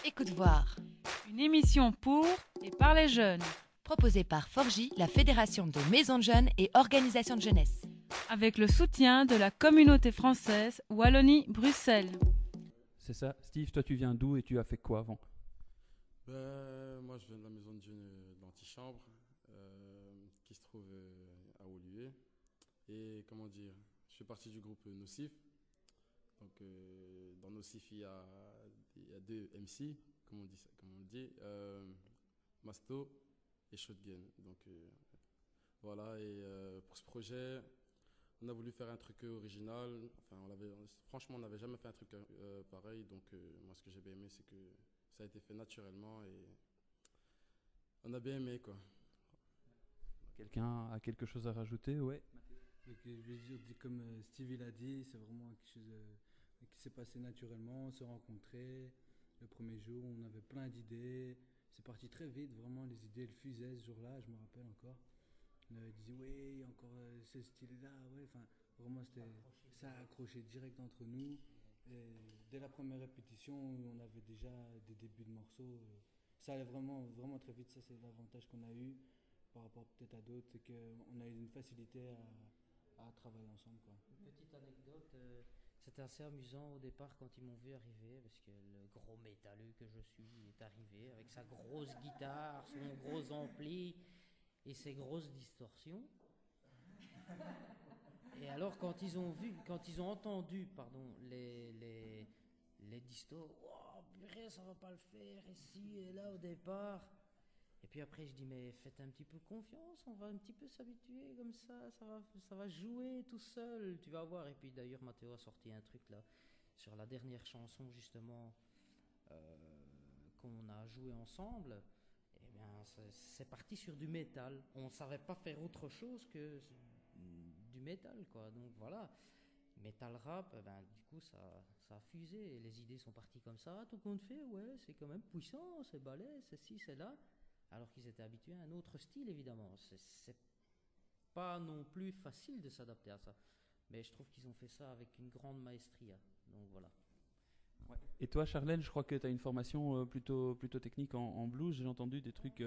Écoute voir. Une émission pour et par les jeunes. Proposée par Forgy, la Fédération de maisons de jeunes et organisations de jeunesse. Avec le soutien de la communauté française Wallonie-Bruxelles. C'est ça. Steve, toi tu viens d'où et tu as fait quoi avant? Moi, je viens de la maison de jeunes de l'antichambre, qui se trouve à Woluwe. Et comment dire, je fais partie du groupe Nocif. Donc, dans Nocif, il y a deux MC, comme on le dit, Masto et Shotgun. Donc, voilà. Et pour ce projet, on a voulu faire un truc original. Enfin, franchement, on n'avait jamais fait un truc pareil. Donc, moi, ce que j'ai bien aimé, c'est que ça a été fait naturellement et on a bien aimé, quoi. Quelqu'un a quelque chose à rajouter? Ouais. Donc, je vais dire, comme Stevie l'a dit, c'est vraiment quelque chose qui s'est passé naturellement. On s'est rencontrés. Le premier jour, on avait plein d'idées. C'est parti très vite, vraiment, les idées elles fusaient ce jour-là, je me rappelle encore. On avait dit, oui, encore ce style-là, ouais. Enfin, vraiment, ça a accroché direct entre nous. Et dès la première répétition, on avait déjà des débuts de morceaux. Ça allait vraiment, vraiment très vite. Ça, c'est l'avantage qu'on a eu par rapport peut-être à d'autres, c'est qu'on a eu une facilité à travailler ensemble, quoi. Une petite anecdote, c'était assez amusant au départ quand ils m'ont vu arriver, parce que le gros métalleux que je suis est arrivé avec sa grosse guitare, son gros ampli et ses grosses distorsions. Et alors quand ils ont entendu, pardon, les distos, oh purée, ça va pas le faire ici et là au départ. Et puis après je dis mais faites un petit peu confiance, on va un petit peu s'habituer comme ça va jouer tout seul, tu vas voir. Et puis d'ailleurs Mathéo a sorti un truc là sur la dernière chanson justement qu'on a joué ensemble. Eh bien c'est parti sur du métal. On savait pas faire autre chose que du métal quoi. Donc voilà, metal rap, ben du coup ça a fusé et les idées sont parties comme ça. Tout compte fait, ouais, c'est quand même puissant, c'est balèze, c'est ci, c'est là. Alors qu'ils étaient habitués à un autre style, évidemment. C'est pas non plus facile de s'adapter à ça. Mais je trouve qu'ils ont fait ça avec une grande maestria. Donc voilà. Ouais. Et toi, Charlène, je crois que tu as une formation plutôt technique en blues. J'ai entendu des trucs.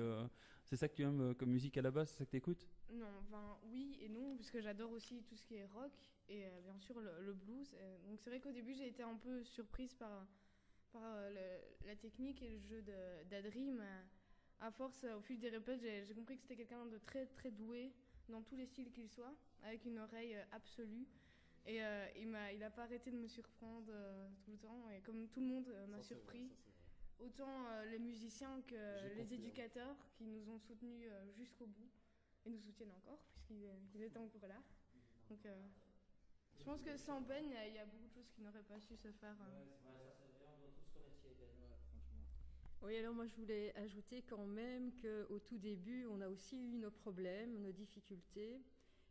C'est ça que tu aimes comme musique à la base? C'est ça que tu écoutes? Non, enfin oui et non, puisque j'adore aussi tout ce qui est rock et bien sûr le blues. Donc c'est vrai qu'au début j'ai été un peu surprise par la technique et le jeu d'Adri, mais à force, au fil des répètes, j'ai compris que c'était quelqu'un de très très doué dans tous les styles qu'il soit, avec une oreille absolue. Et il a pas arrêté de me surprendre tout le temps, et comme tout le monde m'a surpris. Ça, c'est vrai. Autant les musiciens que J'ai les compris, hein. éducateurs qui nous ont soutenus jusqu'au bout et nous soutiennent encore puisqu'ils étaient encore là. Donc je pense que sans Ben, il y a beaucoup de choses qui n'auraient pas su se faire. Oui, alors moi je voulais ajouter quand même qu'au tout début, on a aussi eu nos problèmes, nos difficultés.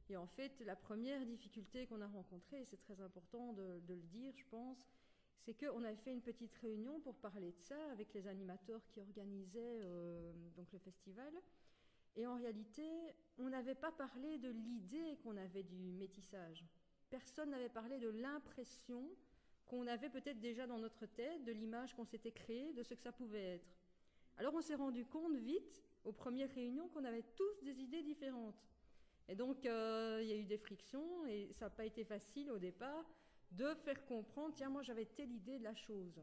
Et en fait, la première difficulté qu'on a rencontrée, et c'est très important de le dire, je pense, c'est qu'on avait fait une petite réunion pour parler de ça avec les animateurs qui organisaient donc le festival. Et en réalité, on n'avait pas parlé de l'idée qu'on avait du métissage. Personne n'avait parlé de l'impression qu'on avait peut-être déjà dans notre tête, de l'image qu'on s'était créée, de ce que ça pouvait être. Alors on s'est rendu compte vite, aux premières réunions, qu'on avait tous des idées différentes. Et donc il y a eu des frictions et ça n'a pas été facile au départ de faire comprendre, tiens, moi j'avais telle idée de la chose.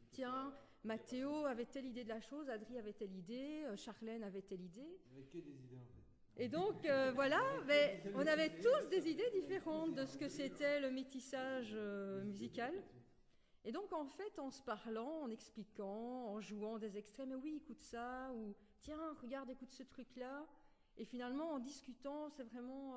Tiens, Mathéo avait telle idée de la chose, Adri avait telle idée, Charlène avait telle idée. Il n'y avait que des idées en fait. Et donc voilà, mais on avait tous des idées différentes de ce que c'était le métissage musical. Et donc en fait, en se parlant, en expliquant, en jouant des extraits, mais oui, écoute ça, ou tiens, regarde, écoute ce truc-là. Et finalement, en discutant, c'est vraiment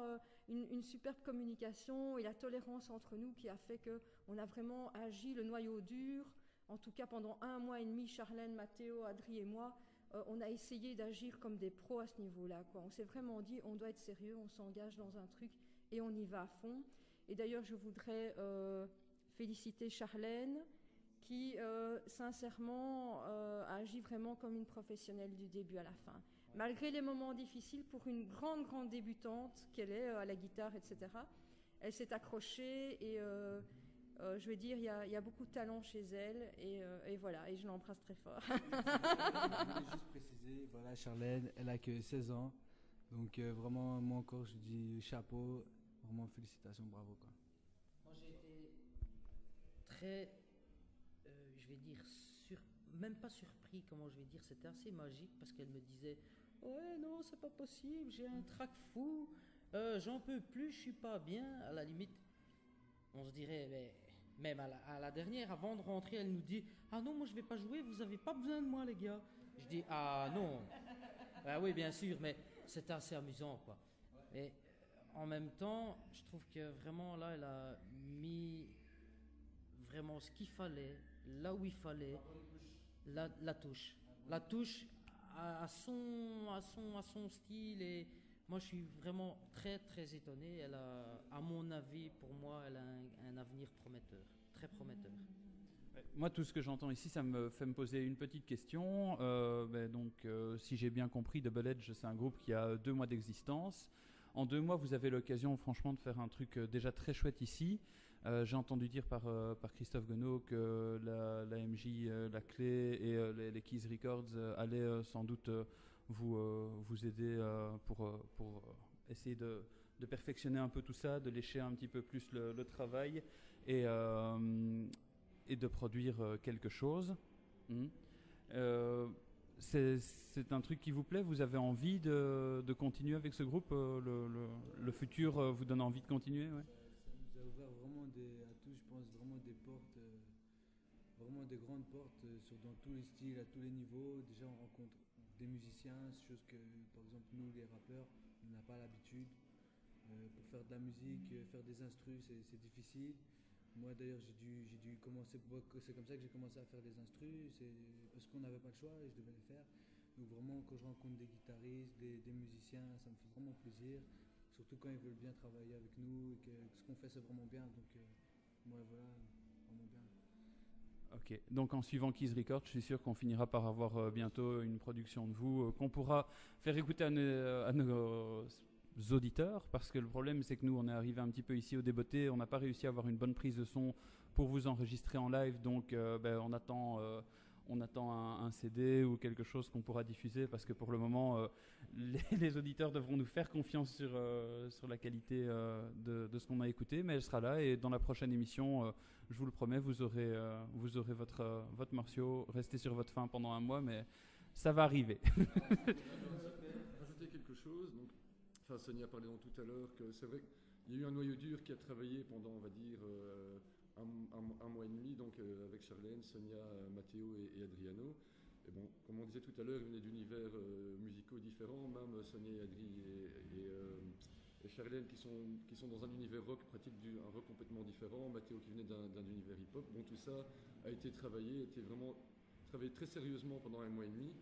une superbe communication et la tolérance entre nous qui a fait qu'on a vraiment agi le noyau dur. En tout cas, pendant 1 mois et demi, Charlène, Mathéo, Adri et moi, on a essayé d'agir comme des pros à ce niveau-là, quoi. On s'est vraiment dit, on doit être sérieux, on s'engage dans un truc et on y va à fond. Et d'ailleurs, je voudrais féliciter Charlène qui, sincèrement, a agi vraiment comme une professionnelle du début à la fin. Malgré les moments difficiles, pour une grande débutante qu'elle est à la guitare, etc., elle s'est accrochée et Je veux dire, il y a beaucoup de talent chez elle et voilà, et je l'embrasse très fort. Je voulais juste préciser, voilà, Charlène, elle a que 16 ans. Donc vraiment, moi encore, je dis chapeau, vraiment félicitations, bravo quoi. Moi, j'ai été très, je vais dire, même pas surpris, comment je vais dire, c'était assez magique parce qu'elle me disait ouais, non, c'est pas possible, j'ai un trac fou, j'en peux plus, je suis pas bien. À la limite, on se dirait, mais même à la dernière, avant de rentrer, elle nous dit ah non, moi je vais pas jouer, vous avez pas besoin de moi, les gars. Je dis ah non, ah oui, bien sûr, mais c'était assez amusant, quoi. Et en même temps, je trouve que vraiment là, elle a mis vraiment ce qu'il fallait, là où il fallait, la touche. La touche à son style. Et moi, je suis vraiment très, très étonné. Elle a, à mon avis, pour moi, elle a un avenir prometteur, très prometteur. Moi, tout ce que j'entends ici, ça me fait me poser une petite question. Si j'ai bien compris, Double Edge, c'est un groupe qui a 2 mois d'existence. En 2 mois, vous avez l'occasion, franchement, de faire un truc déjà très chouette ici. J'ai entendu dire par Christophe Gonneau que la MJ, la Clé et les Keys Records allaient sans doute vous aider pour essayer de perfectionner un peu tout ça, de lécher un petit peu plus le travail et de produire quelque chose. C'est un truc qui vous plaît? Vous avez envie de continuer avec ce groupe? Le futur vous donne envie de continuer? Ouais. Ça nous a ouvert vraiment à tous, je pense, vraiment des portes, vraiment des grandes portes dans tous les styles, à tous les niveaux. Déjà, on rencontre des musiciens, chose que, par exemple, nous, les rappeurs, on n'a pas l'habitude. Pour faire de la musique, faire des instrus, c'est difficile. Moi d'ailleurs j'ai dû commencer, c'est comme ça que j'ai commencé à faire des instrus, c'est parce qu'on n'avait pas le choix et je devais les faire. Donc vraiment quand je rencontre des guitaristes, des musiciens, ça me fait vraiment plaisir. Surtout quand ils veulent bien travailler avec nous et que ce qu'on fait c'est vraiment bien. Donc moi voilà, vraiment bien. Ok, donc en suivant Keys Records, je suis sûr qu'on finira par avoir bientôt une production de vous qu'on pourra faire écouter à nos auditeurs, parce que le problème c'est que nous on est arrivé un petit peu ici au Débeauté, on n'a pas réussi à avoir une bonne prise de son pour vous enregistrer en live, donc on attend un CD ou quelque chose qu'on pourra diffuser, parce que pour le moment les auditeurs devront nous faire confiance sur la qualité de ce qu'on a écouté, mais elle sera là et dans la prochaine émission je vous le promets, vous aurez votre morceau. Restez sur votre faim pendant 1 mois, mais ça va arriver. Rajouter quelque chose, donc Sonia parlait donc tout à l'heure que c'est vrai qu'il y a eu un noyau dur qui a travaillé pendant, on va dire, un mois et demi, donc avec Charlène, Sonia, Matteo et Adriano. Et bon, comme on disait tout à l'heure, ils venaient d'univers musicaux différents, même Sonia et Adri et Charlène qui sont dans un univers rock, pratiquent un rock complètement différent, Matteo qui venait d'un univers hip-hop. Bon, tout ça a été travaillé très sérieusement pendant 1 mois et demi.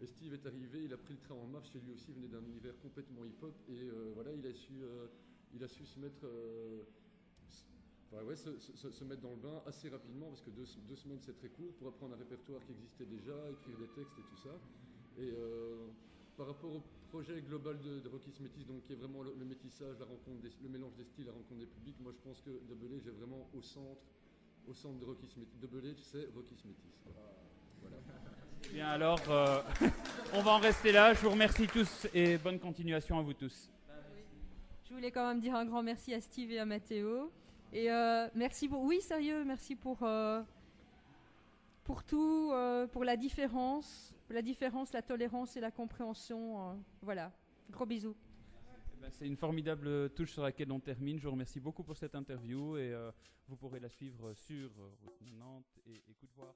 Et Steve est arrivé, il a pris le train en marche et lui aussi venait d'un univers complètement hip-hop et voilà, il a su se mettre, se mettre dans le bain assez rapidement parce que 2 semaines c'est très court pour apprendre un répertoire qui existait déjà, écrire des textes et tout ça. Et par rapport au projet global de Rocky's Métis, donc qui est vraiment le métissage, le mélange des styles, la rencontre des publics, moi je pense que Double Edge est vraiment au centre de Rocky's Métis. Double Edge c'est Rocky's Métis. Voilà. Bien alors, on va en rester là. Je vous remercie tous et bonne continuation à vous tous. Je voulais quand même dire un grand merci à Steve et à Matteo. Et merci pour tout, pour la différence, la tolérance et la compréhension. Voilà, gros bisous. C'est une formidable touche sur laquelle on termine. Je vous remercie beaucoup pour cette interview et vous pourrez la suivre sur Route 90 et Coup de Voir.